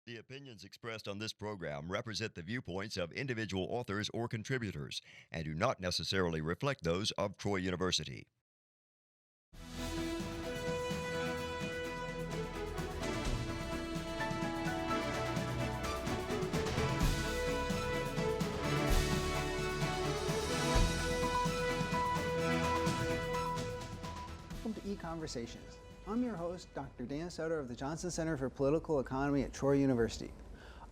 The opinions expressed on this program represent the viewpoints of individual authors or contributors and do not necessarily reflect those of Troy University. Welcome to EconVersations. I'm your host, Dr. Dan Sutter of the Johnson Center for Political Economy at Troy University.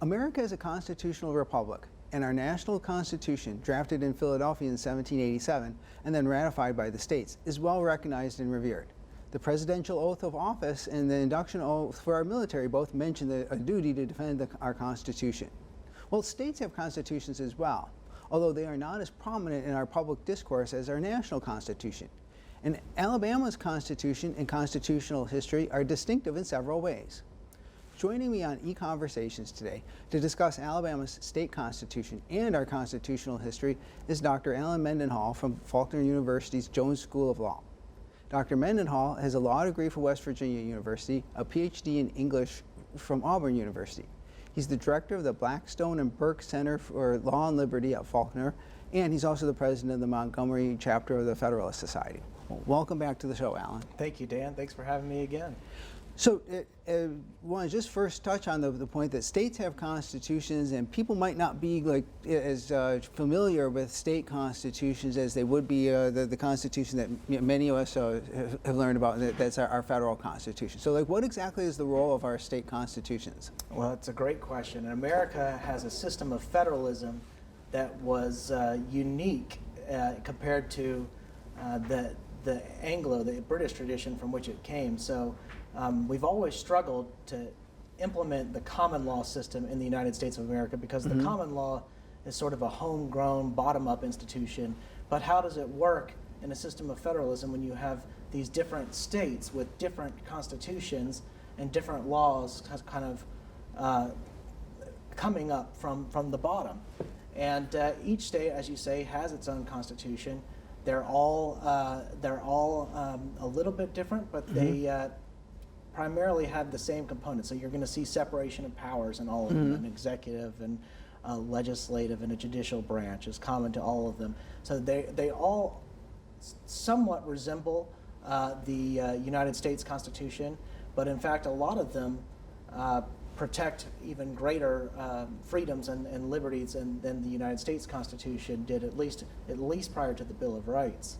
America is a constitutional republic, and our national constitution, drafted in Philadelphia in 1787 and then ratified by the states, is well recognized and revered. The presidential oath of office and the induction oath for our military both mention a duty to defend our Constitution. Well, states have constitutions as well, although they are not as prominent in our public discourse as our national constitution. And Alabama's constitution and constitutional history are distinctive in several ways. Joining me on EconVersations today to discuss Alabama's state constitution and our constitutional history is Dr. Alan Mendenhall from Faulkner University's Jones School of Law. Dr. Mendenhall has a law degree from West Virginia University, a PhD in English from Auburn University. He's the director of the Blackstone and Burke Center for Law and Liberty at Faulkner, and he's also the president of the Montgomery chapter of the Federalist Society. Well, welcome back to the show, Alan. Thank you, Dan. Thanks for having me again. So I want to just first touch on the point that states have constitutions, and people might not be like as familiar with state constitutions as they would be the constitution that many of us have learned about. That's our federal constitution. So, like, what exactly is the role of our state constitutions? Well, it's a great question. And America has a system of federalism that was unique compared to the British tradition from which it came. So we've always struggled to implement the common law system in the United States of America because the common law is sort of a homegrown, bottom-up institution. But how does it work in a system of federalism when you have these different states with different constitutions and different laws kind of coming up from the bottom? And each state, as you say, has its own constitution. They're all a little bit different, but they primarily have the same components. So you're going to see separation of powers in all of them, an executive and a legislative and a judicial branch is common to all of them. So they all somewhat resemble the United States Constitution, but in fact a lot of them protect even greater freedoms and liberties than the United States Constitution did, at least prior to the Bill of Rights.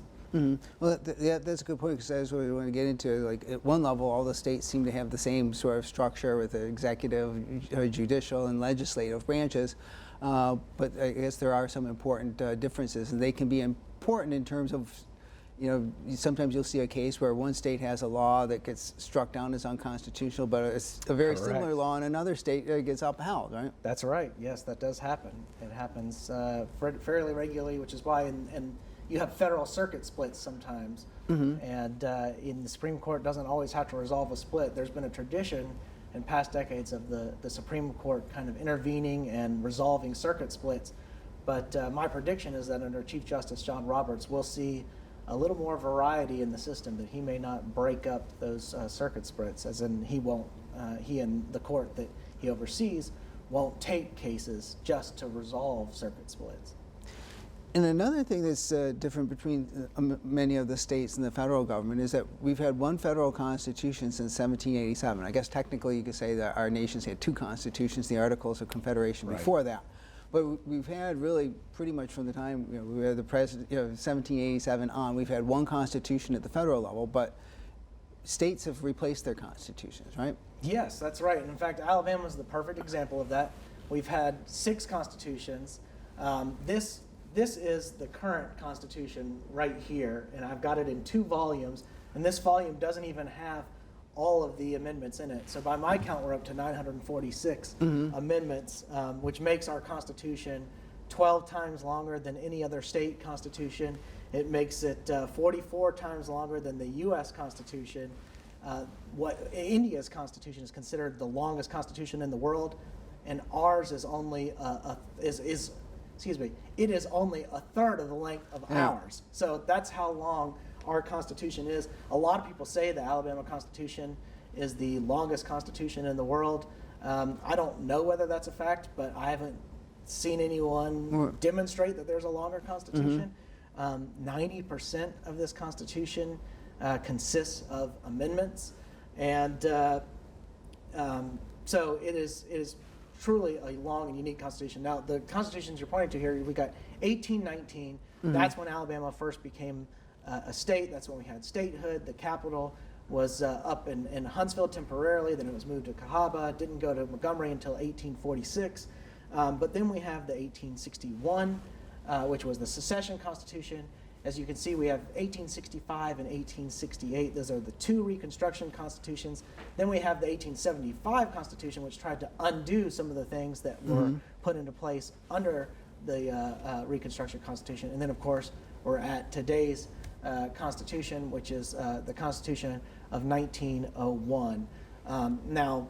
Well, that's a good point, because that's what we want to get into. Like, at one level, all the states seem to have the same sort of structure with the executive, judicial, and legislative branches, but I guess there are some important differences, and they can be important in terms of, sometimes you'll see a case where one state has a law that gets struck down as unconstitutional, but it's a very similar law in another state gets upheld, right? That's right. Yes, that does happen. It happens fairly regularly, which is why you have federal circuit splits sometimes, and in the Supreme Court doesn't always have to resolve a split. There's been a tradition in past decades of the Supreme Court kind of intervening and resolving circuit splits, but my prediction is that under Chief Justice John Roberts, we'll see a little more variety in the system, that he may not break up those circuit splits, as in he and the court that he oversees won't take cases just to resolve circuit splits. And another thing that's different between many of the states and the federal government is that we've had one federal constitution since 1787. I guess technically you could say that our nation's had two constitutions, the Articles of Confederation before that. But we've had really pretty much from the time we had the president, 1787 on, we've had one constitution at the federal level, but states have replaced their constitutions, right? Yes, that's right. And in fact, Alabama is the perfect example of that. We've had 6 constitutions. This is the current Constitution right here, and I've got it in 2 volumes, and this volume doesn't even have all of the amendments in it. So by my count, we're up to 946 amendments, which makes our Constitution 12 times longer than any other state constitution. It makes it 44 times longer than the U.S. Constitution. India's Constitution is considered the longest constitution in the world, and ours is only it is only a third of the length of ours. So that's how long our Constitution is. A lot of people say the Alabama Constitution is the longest constitution in the world. I don't know whether that's a fact, but I haven't seen anyone demonstrate that there's a longer Constitution. 90% of this Constitution consists of amendments, and so it is truly a long and unique Constitution. Now, the constitutions you're pointing to here, we got 1819. That's when Alabama first became a state. That's when we had statehood. The capital was up in Huntsville temporarily. Then it was moved to Cahaba. Didn't go to Montgomery until 1846. But then we have the 1861, which was the secession Constitution. As you can see, we have 1865 and 1868. Those are the two Reconstruction Constitutions. Then we have the 1875 Constitution, which tried to undo some of the things that were put into place under the Reconstruction Constitution. And then, of course, we're at today's Constitution, which is the Constitution of 1901. Now,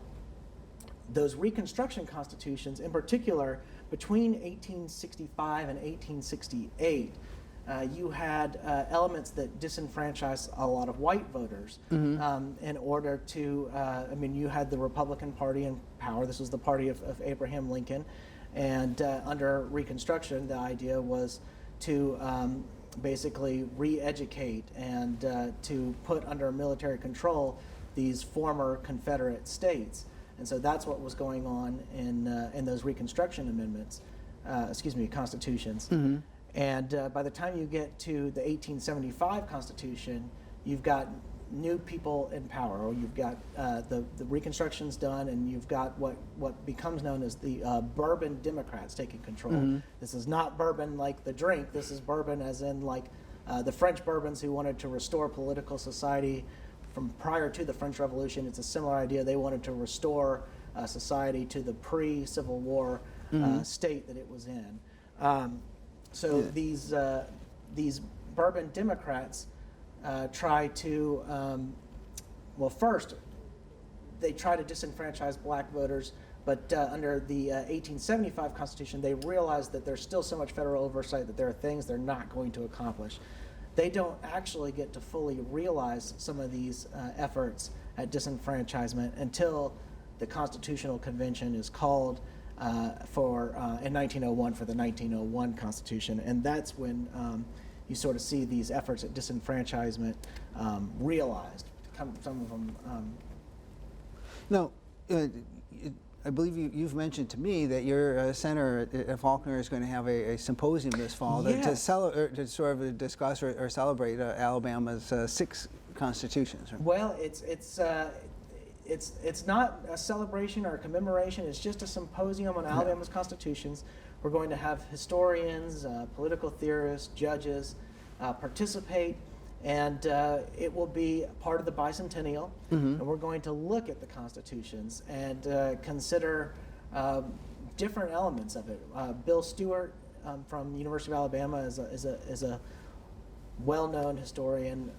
those Reconstruction Constitutions, in particular, between 1865 and 1868, you had elements that disenfranchised a lot of white voters in order to, I mean, you had the Republican Party in power. This was the party of Abraham Lincoln. And under Reconstruction, the idea was to basically re-educate and to put under military control these former Confederate states. And so that's what was going on in those Reconstruction amendments, constitutions. And by the time you get to the 1875 Constitution, you've got new people in power, or you've got the Reconstruction's done, and you've got what becomes known as the Bourbon Democrats taking control. This is not bourbon like the drink. This is bourbon as in like the French Bourbons who wanted to restore political society from prior to the French Revolution. It's a similar idea. They wanted to restore society to the pre-Civil War state that it was in. So these Bourbon Democrats try to, well, first, they try to disenfranchise black voters, but under the 1875 Constitution, they realized that there's still so much federal oversight that there are things they're not going to accomplish. They don't actually get to fully realize some of these efforts at disenfranchisement until the Constitutional Convention is called in 1901 for the 1901 Constitution, and that's when you sort of see these efforts at disenfranchisement realized. Some of them. Now, I believe you've mentioned to me that your center at Faulkner is going to have a symposium this fall to sort of discuss or celebrate Alabama's 6 constitutions. Right? Well, it's not a celebration or a commemoration. It's just a symposium on Alabama's constitutions. We're going to have historians, political theorists, judges participate, and it will be part of the bicentennial. And we're going to look at the constitutions and consider different elements of it. Bill Stewart from the University of Alabama is a well-known historian,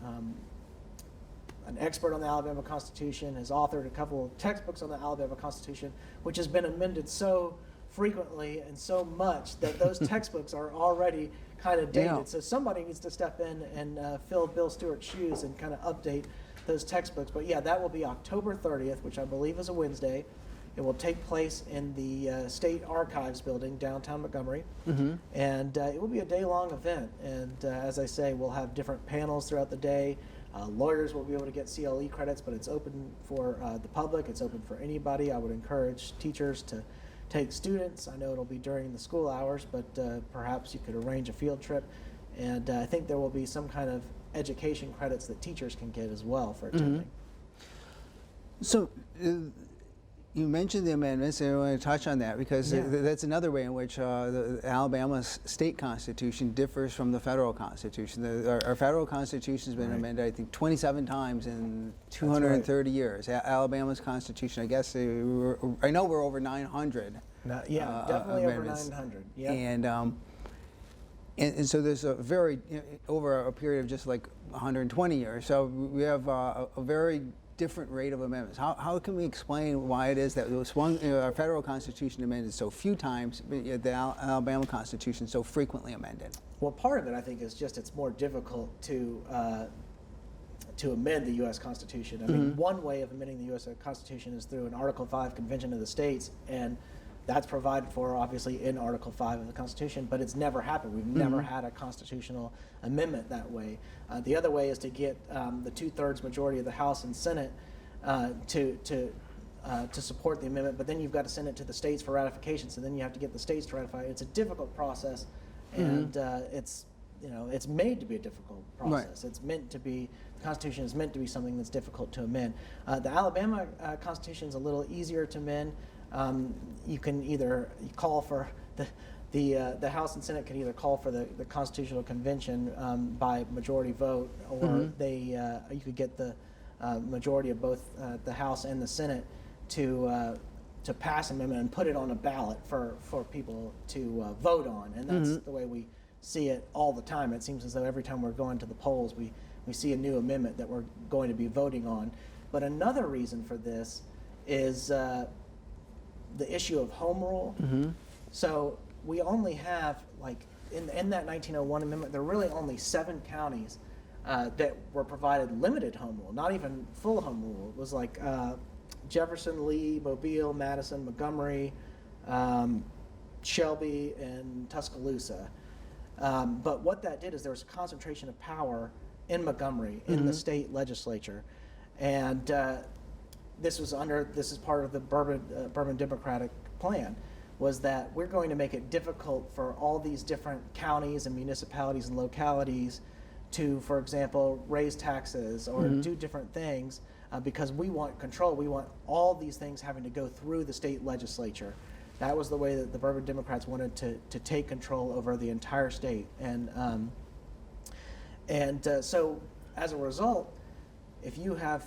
an expert on the Alabama Constitution, has authored a couple of textbooks on the Alabama Constitution, which has been amended so frequently and so much that those textbooks are already kind of dated. Yeah. So somebody needs to step in and fill Bill Stewart's shoes and kind of update those textbooks. But yeah, that will be October 30th, which I believe is a Wednesday. It will take place in the State Archives building, downtown Montgomery. And it will be a day-long event. And as I say, we'll have different panels throughout the day. Lawyers will be able to get CLE credits, but it's open for the public. It's open for anybody. I would encourage teachers to take students. I know it'll be during the school hours, but perhaps you could arrange a field trip. And I think there will be some kind of education credits that teachers can get as well for attending. So you mentioned the amendments, and I want to touch on that because that's another way in which the Alabama's state constitution differs from the federal constitution. Our federal constitution has been amended, I think, 27 times in 230 years. Alabama's constitution, I guess, I know we're over 900. Definitely over 900. Yeah. And so there's a very, over a period of just like 120 years. So we have a very different rate of amendments. How can we explain why it is that our federal constitution amended so few times, but the Alabama Constitution so frequently amended? Well, part of it, I think, is just it's more difficult to to amend the U.S. Constitution. I mean, one way of amending the U.S. Constitution is through an Article 5 Convention of the States, and that's provided for, obviously, in Article 5 of the Constitution, but it's never happened. We've never had a constitutional amendment that way. The other way is to get the 2/3 majority of the House and Senate to support the amendment, but then you've got to send it to the states for ratification, so then you have to get the states to ratify it. It's a difficult process, and it's made to be a difficult process. Right. It's meant to be, the Constitution is meant to be something that's difficult to amend. The Alabama Constitution is a little easier to amend. You can either call for the House and Senate can either call for the Constitutional Convention by majority vote, or you could get the majority of both the House and the Senate to pass an amendment and put it on a ballot for people to vote on, and that's the way we see it all the time. It seems as though every time we're going to the polls, we see a new amendment that we're going to be voting on. But another reason for this is the issue of home rule. So we only have, like, in that 1901 amendment, there are really only 7 counties that were provided limited home rule, not even full home rule. It was like Jefferson, Lee, Mobile, Madison, Montgomery, Shelby, and Tuscaloosa. But what that did is there was a concentration of power in Montgomery, in the state legislature. And this is part of the Bourbon Democratic plan, was that we're going to make it difficult for all these different counties and municipalities and localities to, for example, raise taxes or do different things because we want control. We want all these things having to go through the state legislature. That was the way that the Bourbon Democrats wanted to take control over the entire state. So as a result, if you have,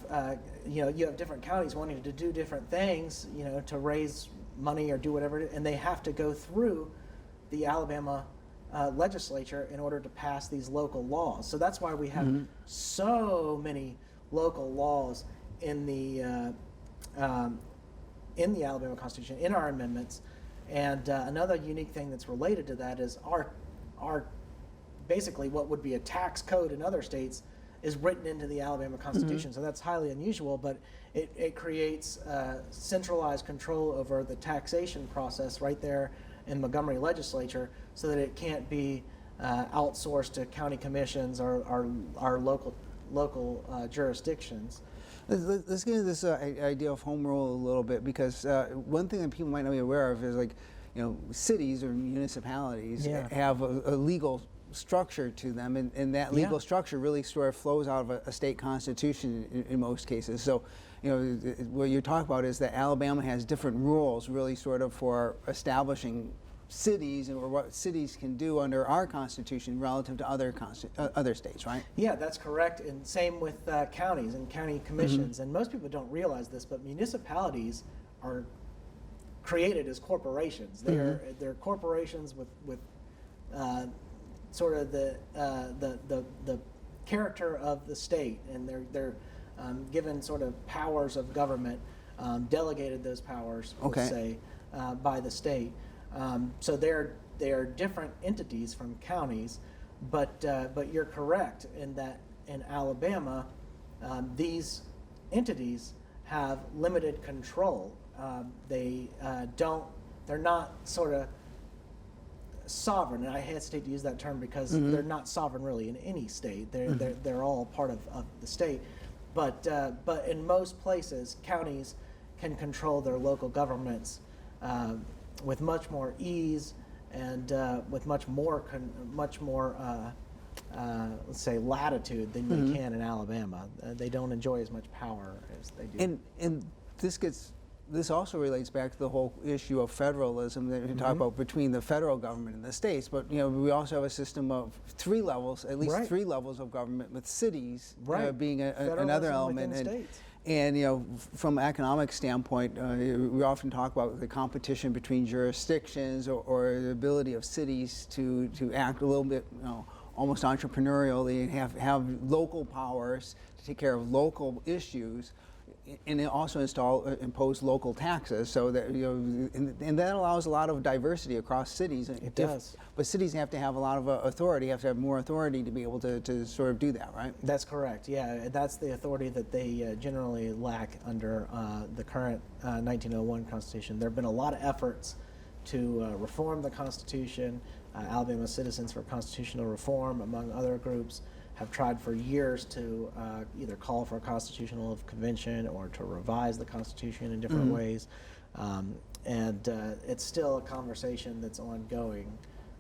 you have different counties wanting to do different things, to raise money or do whatever, and they have to go through the Alabama legislature in order to pass these local laws. So that's why we have so many local laws in the Alabama Constitution, in our amendments. And another unique thing that's related to that is our basically what would be a tax code in other states is written into the Alabama Constitution. So that's highly unusual, but it creates centralized control over the taxation process right there in Montgomery legislature, so that it can't be outsourced to county commissions or our local jurisdictions. Let's get into this idea of home rule a little bit, because one thing that people might not be aware of is, like, cities or municipalities have a legal structure to them, and that legal structure really sort of flows out of a state constitution in most cases. So, what you're talking about is that Alabama has different rules, really, sort of for establishing cities or what cities can do under our Constitution relative to other states, right? Yeah, that's correct, and same with counties and county commissions. And most people don't realize this, but municipalities are created as corporations. They're corporations with sort of the character of the state, and they're given sort of powers of government, delegated those powers, let's say, by the state. So they're different entities from counties, but you're correct in that in Alabama, these entities have limited control. They're not sort of sovereign, and I hesitate to use that term because they're not sovereign really in any state. They're all part of the state, but in most places, counties can control their local governments with much more ease and with much more let's say latitude than they can in Alabama. They don't enjoy as much power as they do. And this also relates back to the whole issue of federalism that we talk about between the federal government and the states. But we also have a system of 3 levels, at least 3 levels of government, with cities being another element. And from an economic standpoint, we often talk about the competition between jurisdictions or the ability of cities to act a little bit, almost entrepreneurially and have local powers to take care of local issues. and it also impose local taxes, so that and that allows a lot of diversity across cities. It does. But cities have to have a lot of authority, have to have more authority to be able to sort of do that, right? That's correct. Yeah, that's the authority that they generally lack under the current 1901 Constitution. There have been a lot of efforts to reform the Constitution. Alabama Citizens for Constitutional Reform, among other groups, have tried for years to either call for a constitutional convention or to revise the Constitution in different ways. And it's still a conversation that's ongoing.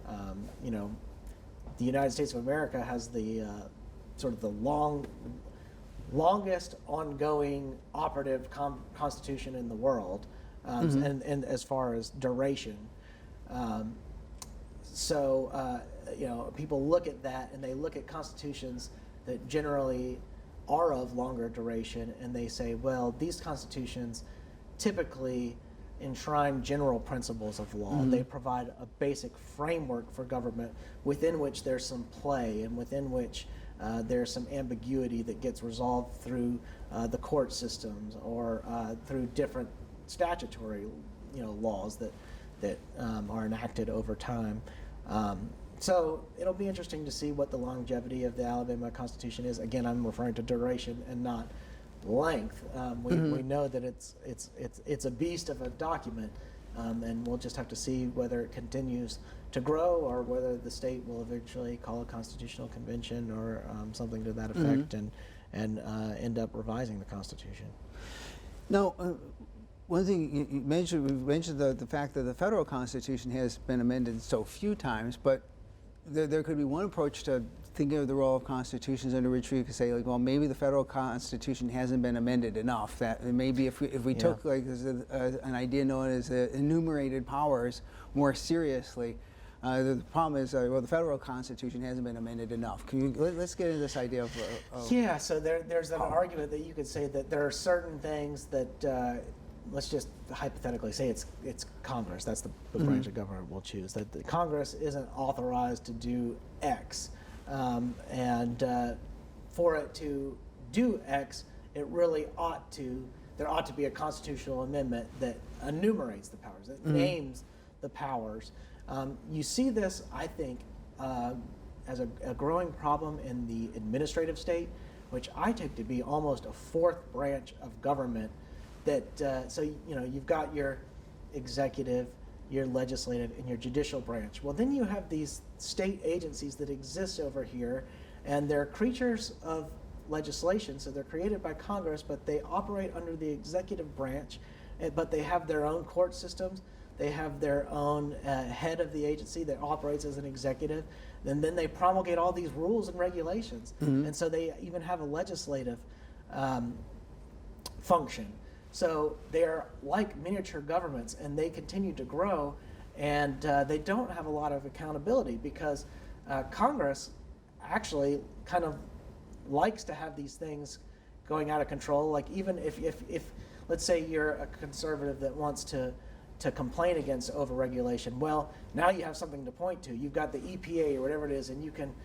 The United States of America has the sort of the longest ongoing operative constitution in the world, and as far as duration. People look at that and they look at constitutions that generally are of longer duration, and they say, well, these constitutions typically enshrine general principles of law. They provide a basic framework for government within which there's some play and within which there's some ambiguity that gets resolved through the court systems or through different statutory laws that are enacted over time. So it'll be interesting to see what the longevity of the Alabama Constitution is. Again, I'm referring to duration and not length. We know that it's a beast of a document, and we'll just have to see whether it continues to grow or whether the state will eventually call a constitutional convention or something to that effect and end up revising the Constitution. Now, one thing you mentioned the fact that the federal Constitution has been amended so few times, but there could be one approach to thinking of the role of constitutions under which we could say, like, well, maybe the federal Constitution hasn't been amended enough. That maybe if we took like an idea known as enumerated powers more seriously, the problem is, well, the federal Constitution hasn't been amended enough. Let's get into this idea of yeah. So there's an argument that you could say that there are certain things that let's just hypothetically say it's Congress. That's the branch of government we'll choose. That the Congress isn't authorized to do X, and for it to do X, it really there ought to be a constitutional amendment that enumerates the powers, that names the powers. You see this, I think, as a growing problem in the administrative state, which I take to be almost a fourth branch of government. That so you've got your executive, your legislative, and your judicial branch. Well, then you have these state agencies that exist over here, and they're creatures of legislation. So they're created by Congress, but they operate under the executive branch, but they have their own court systems. They have their own head of the agency that operates as an executive, and then they promulgate all these rules and regulations. And so they even have a legislative function. So they're like miniature governments, and they continue to grow, and they don't have a lot of accountability because Congress actually kind of likes to have these things going out of control. Like even if let's say you're a conservative that wants to complain against overregulation, well, now you have something to point to. You've got the EPA or whatever it is, and you can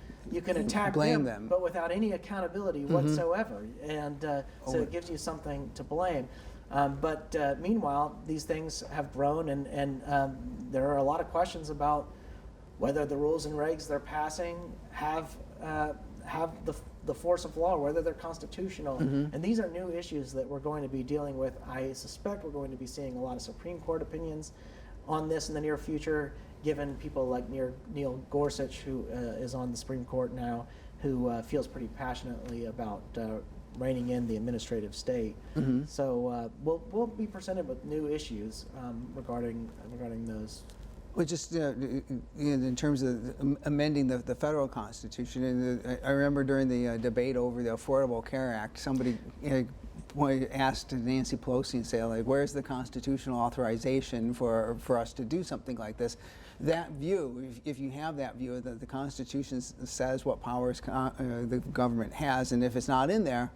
attack them, but without any accountability whatsoever. And so it gives you something to blame. But meanwhile, these things have grown, and there are a lot of questions about whether the rules and regs they're passing have the force of law, whether they're constitutional. And these are new issues that we're going to be dealing with. I suspect we're going to be seeing a lot of Supreme Court opinions on this in the near future, given people like Neil Gorsuch, who is on the Supreme Court now, who feels pretty passionately about reining in the administrative state. So we'll be presented with new issues regarding those. Well, just in terms of amending the federal Constitution, and I remember during the debate over the Affordable Care Act, somebody asked Nancy Pelosi and say, like, where's the constitutional authorization for us to do something like this? That view, if you have that view that the Constitution says what powers the government has, and if it's not in there,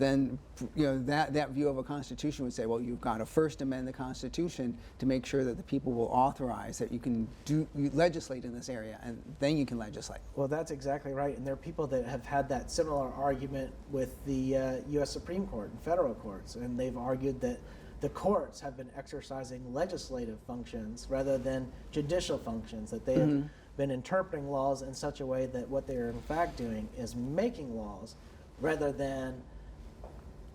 then that view of a constitution would say, well, you've got to first amend the Constitution to make sure that the people will authorize that you legislate in this area, and then you can legislate. Well, that's exactly right. And there are people that have had that similar argument with the U.S. Supreme Court and federal courts, and they've argued that the courts have been exercising legislative functions rather than judicial functions, that they have been interpreting laws in such a way that what they are in fact doing is making laws rather than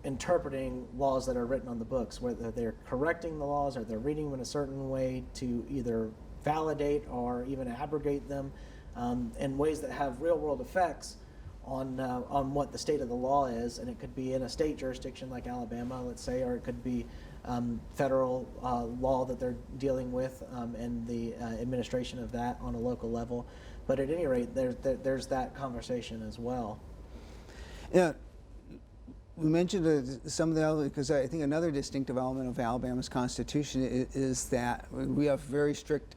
interpreting laws that are written on the books, whether they're correcting the laws or they're reading them in a certain way to either validate or even abrogate them in ways that have real-world effects on what the state of the law is. And it could be in a state jurisdiction like Alabama, let's say, or it could be federal law that they're dealing with and the administration of that on a local level. But at any rate, there's that conversation as well. Yeah. We mentioned some of the elements, because I think another distinctive element of Alabama's Constitution is that we have very strict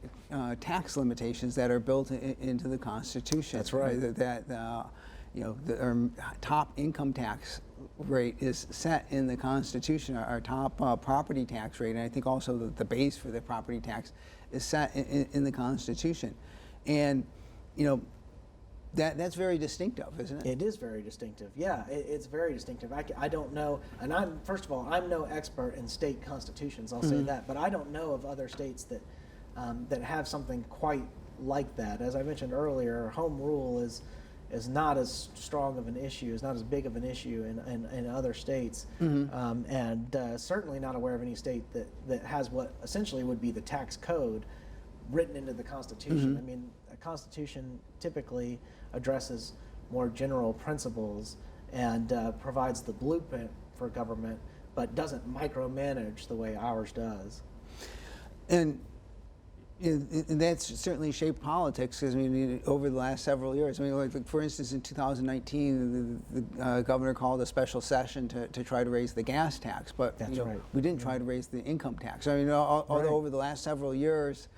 tax limitations that are built into the Constitution. That's right. Our top income tax rate is set in the Constitution. Our top property tax rate, and I think also the base for the property tax, is set in the Constitution. And that's very distinctive, isn't it? It is very distinctive. Yeah, it's very distinctive. I don't know, and I'm no expert in state constitutions. I'll say that, but I don't know of other states that have something quite like that. As I mentioned earlier, home rule is not as strong of an issue, is not as big of an issue in other states, and certainly not aware of any state that has what essentially would be the tax code written into the Constitution. I mean, a Constitution typically addresses more general principles and provides the blueprint for government, but doesn't micromanage the way ours does. And that's certainly shaped politics, because over the last several years. Like for instance, in 2019, the governor called a special session to try to raise the gas tax, but we didn't try to raise the income tax. Although over the last several years,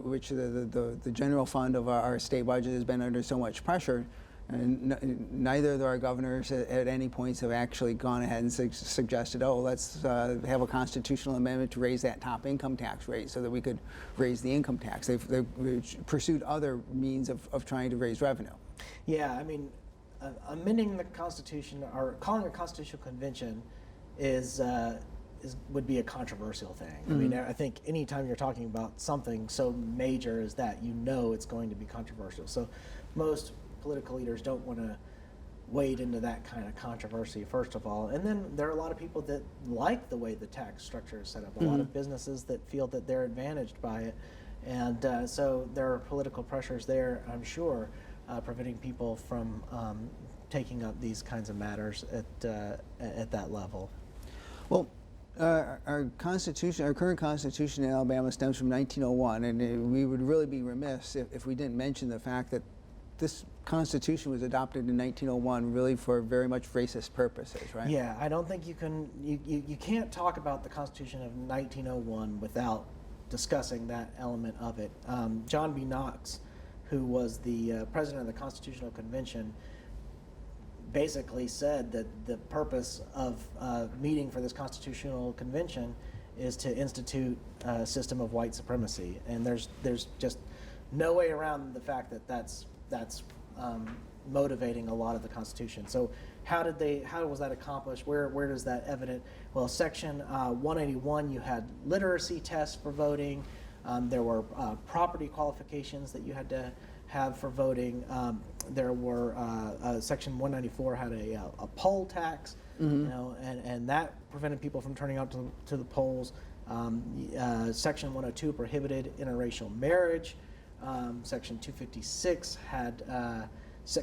which the general fund of our state budget has been under so much pressure, and neither of our governors at any points have actually gone ahead and suggested, let's have a constitutional amendment to raise that top income tax rate so that we could raise the income tax. They've pursued other means of trying to raise revenue. Yeah, amending the Constitution or calling a constitutional convention would be a controversial thing. I think anytime you're talking about something so major as that, it's going to be controversial. So most political leaders don't want to wade into that kind of controversy, first of all. And then there are a lot of people that like the way the tax structure is set up, a lot of businesses that feel that they're advantaged by it. And so there are political pressures there, I'm sure, preventing people from taking up these kinds of matters at that level. Well, our current Constitution in Alabama stems from 1901, and we would really be remiss if we didn't mention the fact that this Constitution was adopted in 1901 really for very much racist purposes, right? Yeah, I don't think you can't talk about the Constitution of 1901 without discussing that element of it. John B. Knox, who was the president of the Constitutional Convention, basically said that the purpose of meeting for this Constitutional Convention is to institute a system of white supremacy, and there's just no way around the fact that that's motivating a lot of the Constitution. So how was that accomplished? Where does that evident? Well, Section 181, you had literacy tests for voting. There were property qualifications that you had to have for voting. There were Section 194 had a poll tax, and that prevented people from turning out to the polls. Section 102 prohibited interracial marriage. Section 256 had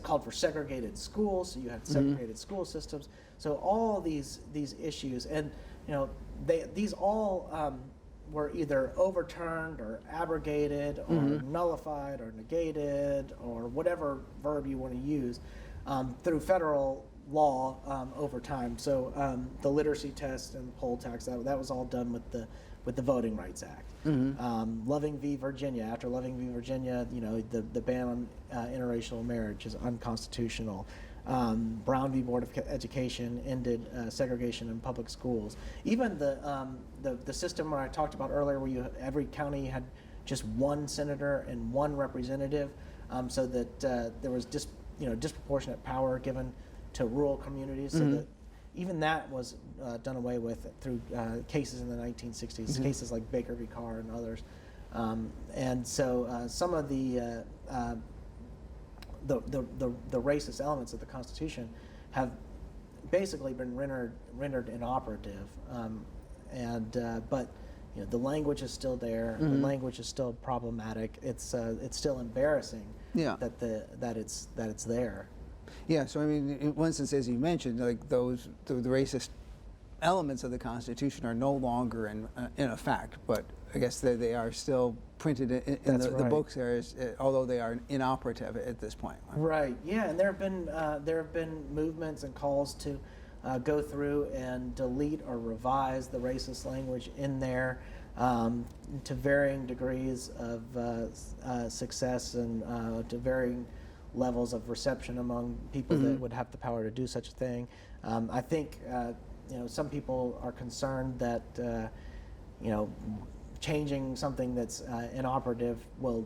called for segregated schools, so you had segregated school systems. So all these issues, and these all were either overturned or abrogated or nullified or negated or whatever verb you want to use through federal law over time. So the literacy test and poll tax, that was all done with the Voting Rights Act. Loving v. Virginia, after Loving v. Virginia, the ban on interracial marriage is unconstitutional. Brown v. Board of Education ended segregation in public schools. Even the system where I talked about earlier, where every county had just one senator and one representative, so that there was disproportionate power given to rural communities, so that even that was done away with through cases in the 1960s, cases like Baker v. Carr and others. And so some of the racist elements of the Constitution have basically been rendered inoperative. But the language is still there. The language is still problematic. It's still embarrassing that it's there. Yeah, so I mean, in one sense, as you mentioned, like the racist elements of the Constitution are no longer in effect, but I guess they are still printed in the books there, although they are inoperative at this point. Right. Yeah, and there have been movements and calls to go through and delete or revise the racist language in there to varying degrees of success and to varying levels of reception among people that would have the power to do such a thing. I think some people are concerned that changing something that's inoperative will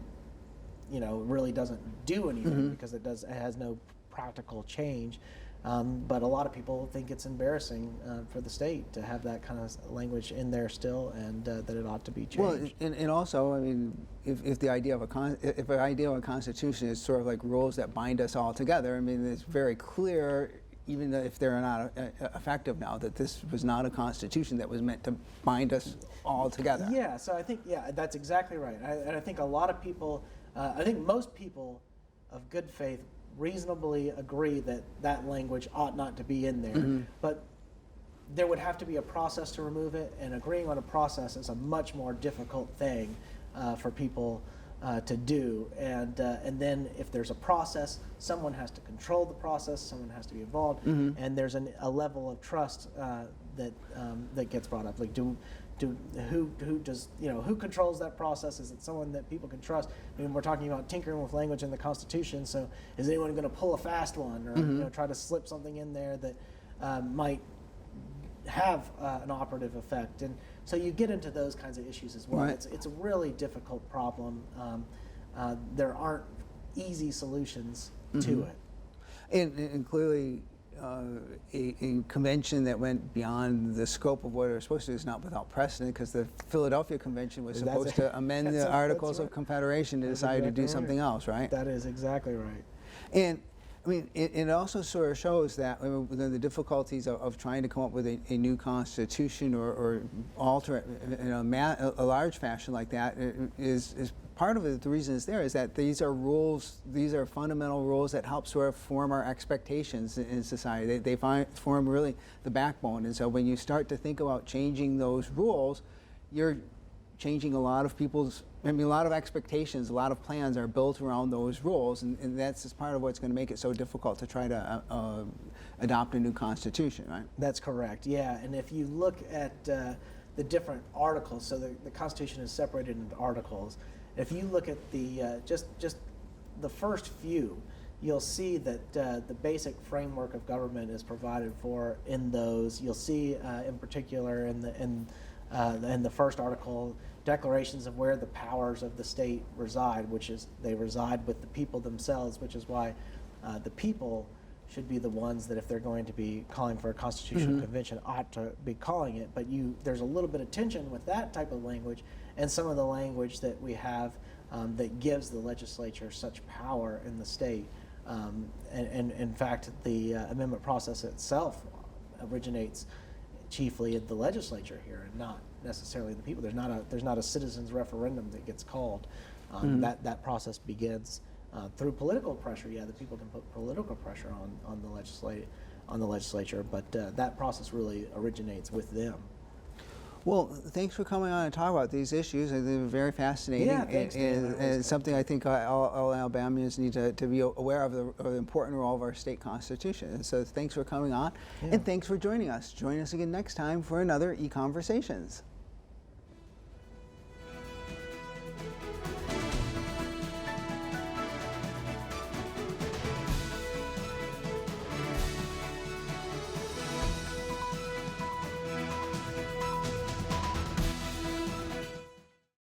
really doesn't do anything because it has no practical change. But a lot of people think it's embarrassing for the state to have that kind of language in there still, and that it ought to be changed. Well, and also, I mean, if the idea of if an idea of a constitution is sort of like rules that bind us all together, I mean, it's very clear, even if they're not effective now, that this was not a constitution that was meant to bind us all together. Yeah. So I think that's exactly right. And I think a lot of people, I think most people of good faith reasonably agree that that language ought not to be in there, but there would have to be a process to remove it, and agreeing on a process is a much more difficult thing for people to do. And then if there's a process, someone has to control the process, someone has to be involved, and there's a level of trust that gets brought up. Like, who controls that process? Is it someone that people can trust? I mean, we're talking about tinkering with language in the Constitution, so is anyone going to pull a fast one or try to slip something in there that might have an operative effect? And so you get into those kinds of issues as well. Right. It's a really difficult problem. There aren't easy solutions to it. And clearly, a convention that went beyond the scope of what it was supposed to do is not without precedent, because the Philadelphia Convention was supposed to amend the Articles of Confederation to decide to do something else, right? That is exactly right. And I mean, it also sort of shows that the difficulties of trying to come up with a new constitution or alter it in a large fashion like that is part of it. The reason it's there is that these are rules, these are fundamental rules that help sort of form our expectations in society. They form really the backbone. And so when you start to think about changing those rules, you're changing a lot of people's, a lot of expectations, a lot of plans are built around those rules, and that's just part of what's going to make it so difficult to try to adopt a new constitution, right? That's correct, yeah. And if you look at the different articles, so the Constitution is separated into articles. If you look at the just the first few, you'll see that the basic framework of government is provided for in those. You'll see, in particular, in the first article, declarations of where the powers of the state reside, which is they reside with the people themselves, which is why the people should be the ones that, if they're going to be calling for a constitutional convention, ought to be calling it. But there's a little bit of tension with that type of language and some of the language that we have that gives the legislature such power in the state. And in fact, the amendment process itself originates chiefly at the legislature here, and not necessarily the people. There's not a citizens referendum that gets called. That process begins through political pressure. Yeah, the people can put political pressure on the legislature, but that process really originates with them. Well, thanks for coming on and talking about these issues. They're very fascinating, and it's something I think all Alabamians need to be aware of, the important role of our state constitution. And so thanks for coming on, and thanks for joining us. Join us again next time for another EconVersations.